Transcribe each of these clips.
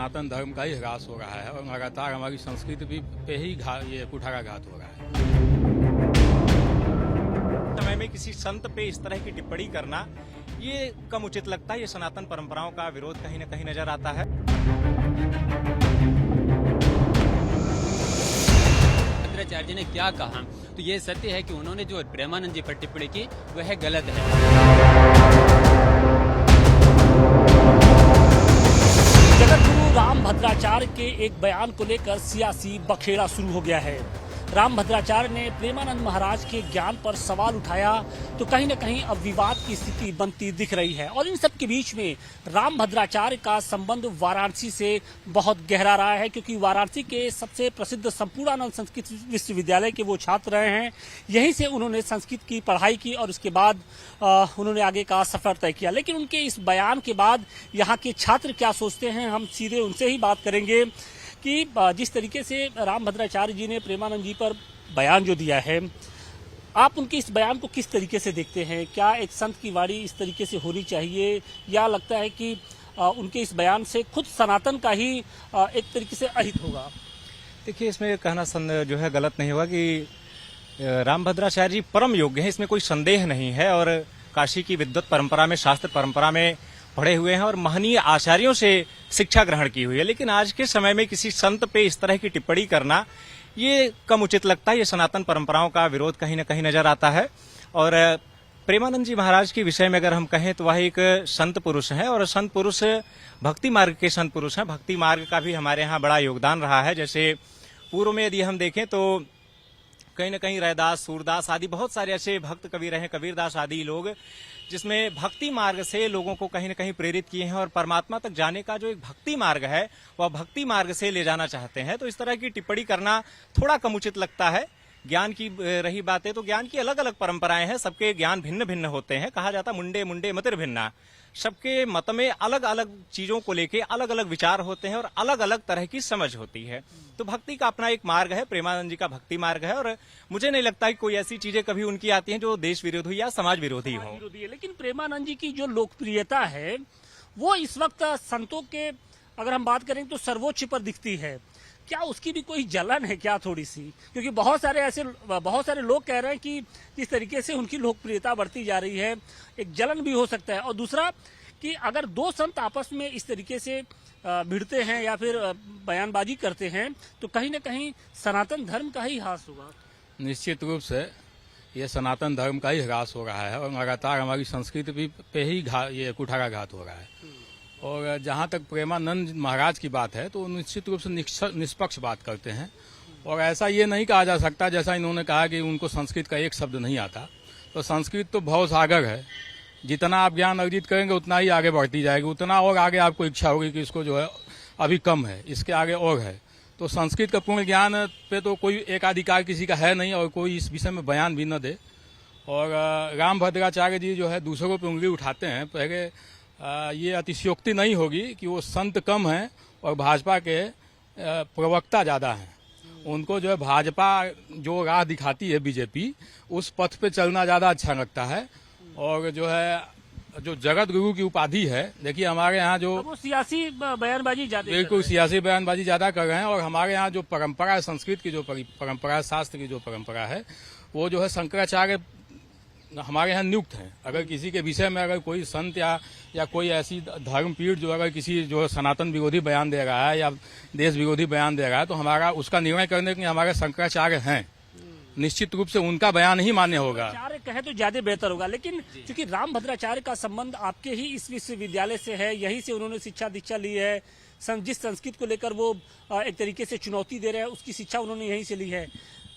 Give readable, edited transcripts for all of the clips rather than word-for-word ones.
सनातन धर्म का ही ह्रास हो रहा है और लगातार हमारी संस्कृति भी पे ही ये कुठाराघात हो रहा है। समय में किसी संत पे इस तरह की टिप्पणी करना ये कम उचित लगता है। ये सनातन परंपराओं का विरोध कहीं न कहीं नजर आता है। भद्राचार्य ने क्या कहा, तो ये सत्य है कि उन्होंने जो प्रेमानंद जी पर टिप्पणी की वह गलत है। जगतगुरु राम भद्राचार्य के एक बयान को लेकर सियासी बखेड़ा शुरू हो गया है। राम भद्राचार्य ने प्रेमानंद महाराज के ज्ञान पर सवाल उठाया तो कहीं न कहीं अब विवाद की स्थिति बनती दिख रही है। और इन सब के बीच में राम भद्राचार्य का संबंध वाराणसी से बहुत गहरा रहा है, क्योंकि वाराणसी के सबसे प्रसिद्ध संपूर्णानंद संस्कृत विश्वविद्यालय के वो छात्र रहे हैं। यहीं से उन्होंने संस्कृत की पढ़ाई की और उसके बाद उन्होंने आगे का सफर तय किया। लेकिन उनके इस बयान के बाद यहाँ के छात्र क्या सोचते हैं, हम सीधे उनसे ही बात करेंगे कि जिस तरीके से राम भद्राचार्य जी ने प्रेमानंद जी पर बयान जो दिया है, आप उनके इस बयान को किस तरीके से देखते हैं? क्या एक संत की वाणी इस तरीके से होनी चाहिए, या लगता है कि उनके इस बयान से खुद सनातन का ही एक तरीके से अहित होगा? देखिए, इसमें कहना जो है गलत नहीं होगा कि राम भद्राचार्य जी परम योग्य हैं, इसमें कोई संदेह नहीं है। और काशी की विद्वत परंपरा में, शास्त्र परंपरा में पढ़े हुए हैं और महनीय आचार्यों से शिक्षा ग्रहण की हुई है। लेकिन आज के समय में किसी संत पे इस तरह की टिप्पणी करना ये कम उचित लगता है। ये सनातन परंपराओं का विरोध कहीं न कहीं नजर आता है। और प्रेमानंद जी महाराज के विषय में अगर हम कहें तो वह एक संत पुरुष हैं और संत पुरुष भक्ति मार्ग के संत पुरुष हैं। भक्ति मार्ग का भी हमारे यहाँ बड़ा योगदान रहा है। जैसे पूर्व में यदि हम देखें तो कहीं न कहीं रैदास, सूरदास आदि बहुत सारे ऐसे भक्त कवि रहे, कबीरदास आदि लोग, जिसमें भक्ति मार्ग से लोगों को कहीं न कहीं प्रेरित किए हैं और परमात्मा तक जाने का जो एक भक्ति मार्ग है वह भक्ति मार्ग से ले जाना चाहते हैं। तो इस तरह की टिप्पणी करना थोड़ा कम उचित लगता है। ज्ञान की रही बातें तो ज्ञान की अलग अलग परंपराएं हैं, सबके ज्ञान भिन्न भिन्न होते हैं। कहा जाता मुंडे मुंडे मतिर भिन्ना, सबके मत में अलग अलग चीजों को लेके अलग अलग विचार होते हैं और अलग अलग तरह की समझ होती है। तो भक्ति का अपना एक मार्ग है, प्रेमानंद जी का भक्ति मार्ग है। और मुझे नहीं लगता कि कोई ऐसी चीजें कभी उनकी आती हैं जो देश विरोधी या समाज विरोधी हो। लेकिन प्रेमानंद जी की जो लोकप्रियता है वो इस वक्त संतों के अगर हम बात करें तो सर्वोच्च पर दिखती है। क्या उसकी भी कोई जलन है क्या थोड़ी सी? क्योंकि बहुत सारे लोग कह रहे हैं कि जिस तरीके से उनकी लोकप्रियता बढ़ती जा रही है एक जलन भी हो सकता है। और दूसरा कि अगर दो संत आपस में इस तरीके से भिड़ते हैं या फिर बयानबाजी करते हैं तो कहीं ना कहीं सनातन धर्म का ही ह्रास होगा। निश्चित रूप से ये सनातन धर्म का ही ह्रास हो रहा है और लगातार हमारी संस्कृति भी पे ही ये कुठाराघात हो रहा है। और जहाँ तक प्रेमानंद महाराज की बात है तो निश्चित रूप से निष्पक्ष बात करते हैं। और ऐसा ये नहीं कहा जा सकता जैसा इन्होंने कहा कि उनको संस्कृत का एक शब्द नहीं आता। तो संस्कृत तो भव सागर है, जितना आप ज्ञान अर्जित करेंगे उतना ही आगे बढ़ती जाएगी, उतना और आगे आपको इच्छा होगी कि इसको जो है अभी कम है, इसके आगे और है। तो संस्कृत का पूर्ण ज्ञान पे तो कोई एकाधिकार किसी का है नहीं और कोई इस विषय में बयान भी न दे। और राम भद्राचार्य जी जो है दूसरों पर उंगली उठाते हैं, पहले ये अतिशयोक्ति नहीं होगी कि वो संत कम हैं और भाजपा के प्रवक्ता ज़्यादा हैं। उनको जो है भाजपा जो राह दिखाती है बीजेपी, उस पथ पे चलना ज़्यादा अच्छा लगता है। और जो है जो जगत गुरु की उपाधि है, देखिए हमारे यहाँ जो वो सियासी बयानबाजी ज्यादा, बिल्कुल सियासी बयानबाजी ज़्यादा कर रहे हैं। और हमारे यहाँ जो परंपरा है, संस्कृत की जो परंपरा है, शास्त्र की जो परंपरा है, वो जो है शंकराचार्य हमारे यहाँ नियुक्त हैं। अगर किसी के विषय में अगर कोई संत या कोई ऐसी धर्मपीठ जो अगर किसी जो सनातन विरोधी बयान दे रहा है या देश विरोधी बयान दे रहा है तो हमारा उसका निर्णय करने के लिए हमारे शंकराचार्य हैं। निश्चित रूप से उनका बयान ही मान्य होगा। आचार्य कहे तो ज्यादा बेहतर होगा। लेकिन क्योंकि राम भद्राचार्य का संबंध आपके ही इस विश्वविद्यालय से है, यहीं से उन्होंने शिक्षा दीक्षा ली है, जिस संस्कृत को लेकर वो एक तरीके से चुनौती दे रहे हैं उसकी शिक्षा उन्होंने यहीं से ली है।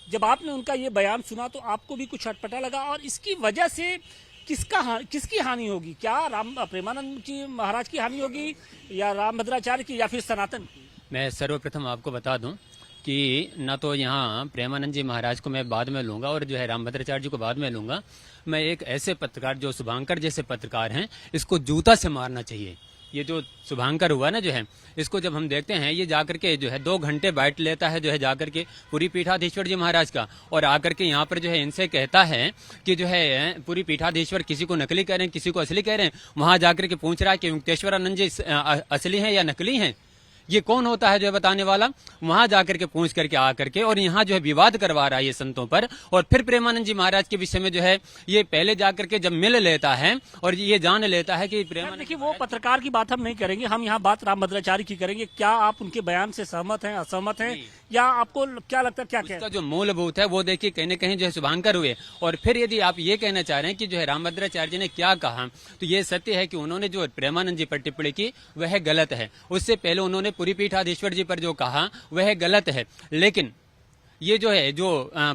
जब आपने उनका ये बयान सुना तो आपको भी कुछ अटपटा लगा, और इसकी वजह से किसकी हानि होगी? क्या राम प्रेमानंद जी महाराज की हानि होगी या राम भद्राचार्य की या फिर सनातन की? मैं सर्वप्रथम आपको बता दूं कि न तो यहाँ प्रेमानंद जी महाराज को मैं बाद में लूंगा और जो है राम भद्राचार्य जी को बाद में लूंगा। मैं एक ऐसे पत्रकार जो शुभांकर जैसे पत्रकार हैं, इसको जूता से मारना चाहिए। ये जो शुभांकर हुआ ना जो है, इसको जब हम देखते हैं ये जाकर के जो है 2 घंटे बैठ लेता है जो है जाकर के पूरी पीठाधीश्वर जी महाराज का, और आकर के यहाँ पर जो है इनसे कहता है कि जो है पूरी पीठाधीश्वर किसी को नकली कह रहे हैं, किसी को असली कह रहे हैं। वहां जाकर के पूछ रहा है कि युक्तेश्वर आनंद जी असली हैं या नकली हैं। ये कौन होता है जो है बताने वाला? वहां जाकर के पूछ करके आ करके और यहाँ जो है विवाद करवा रहा है ये संतों पर, और फिर प्रेमानंद जी महाराज के विषय में जो है ये पहले जाकर के जब मिल लेता है और ये जान लेता है कि प्रेमानंद, देखिए वो पत्रकार की बात हम नहीं करेंगे, हम यहाँ बात रामभद्राचार्य की करेंगे। क्या आप उनके बयान से सहमत हैं, असहमत हैं, या आपको क्या लगता है क्या उसका कहते जो मूलभूत है वो देखिए कहीं न कहीं जो है शुभांकर हुए। और फिर यदि आप ये कहना चाह रहे हैं कि जो है रामभद्राचार्य जी ने क्या कहा, तो ये सत्य है कि उन्होंने जो प्रेमानंद जी पर टिप्पणी की वह गलत है। उससे पहले उन्होंने पुरी पीठाधीश्वर जी पर जो कहा वह गलत है। लेकिन ये जो है जो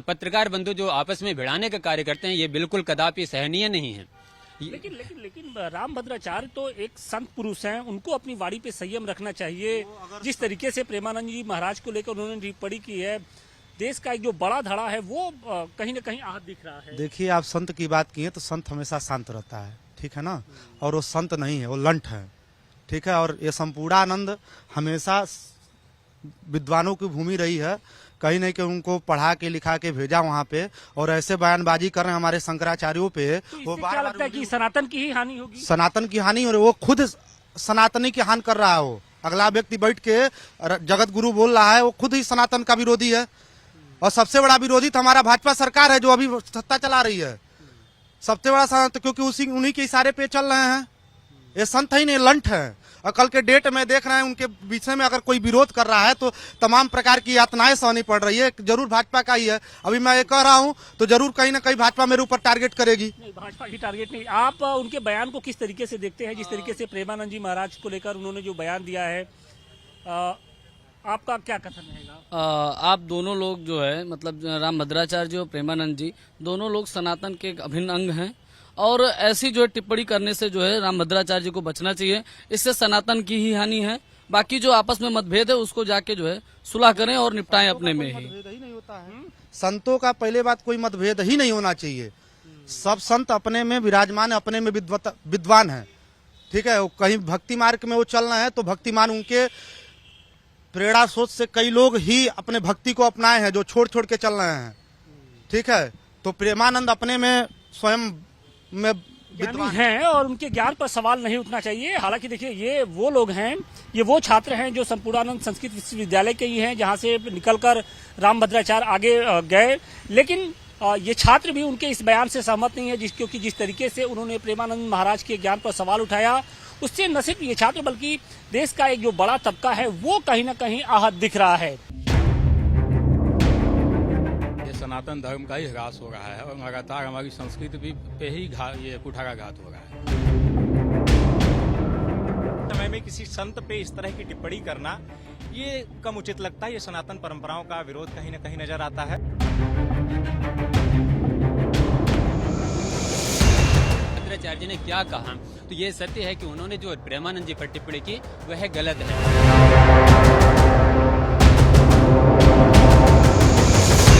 पत्रकार बंधु जो आपस में भिड़ाने का कार्य करते हैं, ये बिल्कुल कदापि सहनीय नहीं है। लेकिन रामभद्राचार्य तो एक संत पुरुष हैं, उनको अपनी वाणी पे संयम रखना चाहिए। जिस तरीके से प्रेमानंद जी महाराज को लेकर उन्होंने टिप्पणी की है, देश का एक जो बड़ा धड़ा है वो कहीं न कहीं आहत दिख रहा है। देखिए, आप संत की बात किए तो संत हमेशा शांत रहता है, ठीक है ना, और वो संत नहीं है, वो लंठ है, ठीक है। और ये संपूर्णानंद हमेशा विद्वानों की भूमि रही है, कहीं नहीं कि उनको पढ़ा के लिखा के भेजा वहाँ पे, और ऐसे बयानबाजी कर रहे हैं हमारे शंकराचार्यों पे। तो वो क्या लगता है कि सनातन की ही हानि होगी? सनातन की हानि, और वो खुद सनातनी की हानि कर रहा है। वो अगला व्यक्ति बैठ के जगत गुरु बोल रहा है, वो खुद ही सनातन का विरोधी है। और सबसे बड़ा विरोधी तो हमारा भाजपा सरकार है जो अभी सत्ता चला रही है। सबसे बड़ा संत, क्योंकि उन्हीं के इशारे पे चल रहे हैं। ये संत ही नहीं, लंठ है। और कल के डेट में देख रहे हैं उनके विषय में अगर कोई विरोध कर रहा है तो तमाम प्रकार की यातनाएं सहनी पड़ रही है। जरूर भाजपा का ही है। अभी मैं ये कह रहा हूं तो जरूर कहीं ना कहीं भाजपा मेरे ऊपर टारगेट करेगी। नहीं, भाजपा की टारगेट नहीं। आप उनके बयान को किस तरीके से देखते हैं? जिस तरीके से प्रेमानंद जी महाराज को लेकर उन्होंने जो बयान दिया है, आपका क्या कथन रहेगा? आप दोनों लोग जो है, मतलब रामभद्राचार्य और प्रेमानंद जी दोनों लोग सनातन के एक अभिन्न अंग हैं, और ऐसी जो है टिप्पणी करने से जो है रामभद्राचार्य जी को बचना चाहिए। इससे सनातन की ही हानि है। बाकी जो आपस में मतभेद है उसको जाके जो है सुलह करें और निपटाएं अपने में ही। नहीं होता है संतों का, पहले बात कोई मतभेद ही नहीं होना चाहिए। सब संत अपने में विराजमान है, अपने में विद्वान है, ठीक है। कहीं भक्ति मार्ग में वो चल रहे हैं तो भक्तिमान उनके प्रेरणा सोच से कई लोग ही अपने भक्ति को अपनाए हैं जो छोड़ छोड़ के चल रहे हैं, ठीक है। तो प्रेमानंद अपने में स्वयं में विद्वान हैं और उनके ज्ञान पर सवाल नहीं उठना चाहिए। हालांकि देखिए, ये वो लोग हैं, ये वो छात्र हैं जो संपूर्णानंद संस्कृत विश्वविद्यालय के ही हैं, जहां से निकलकर रामभद्राचार्य आगे गए। लेकिन ये छात्र भी उनके इस बयान से सहमत नहीं है, क्योंकि जिस तरीके से उन्होंने प्रेमानंद महाराज के ज्ञान पर सवाल उठाया, उससे न सिर्फ ये छात्र बल्कि देश का एक जो बड़ा तबका है वो कहीं न कहीं आहत दिख रहा है। सनातन धर्म का ही ह्रास हो रहा है और लगातार हमारी संस्कृति भी पे ही ये कुठाराघात हो रहा है। समय में किसी संत पे इस तरह की टिप्पणी करना ये कम उचित लगता है। ये सनातन परंपराओं का विरोध कहीं न कहीं नजर आता है। भद्राचार्य जी ने क्या कहा, तो ये सत्य है कि उन्होंने जो प्रेमानंद जी पर टिप्पणी की वह गलत है।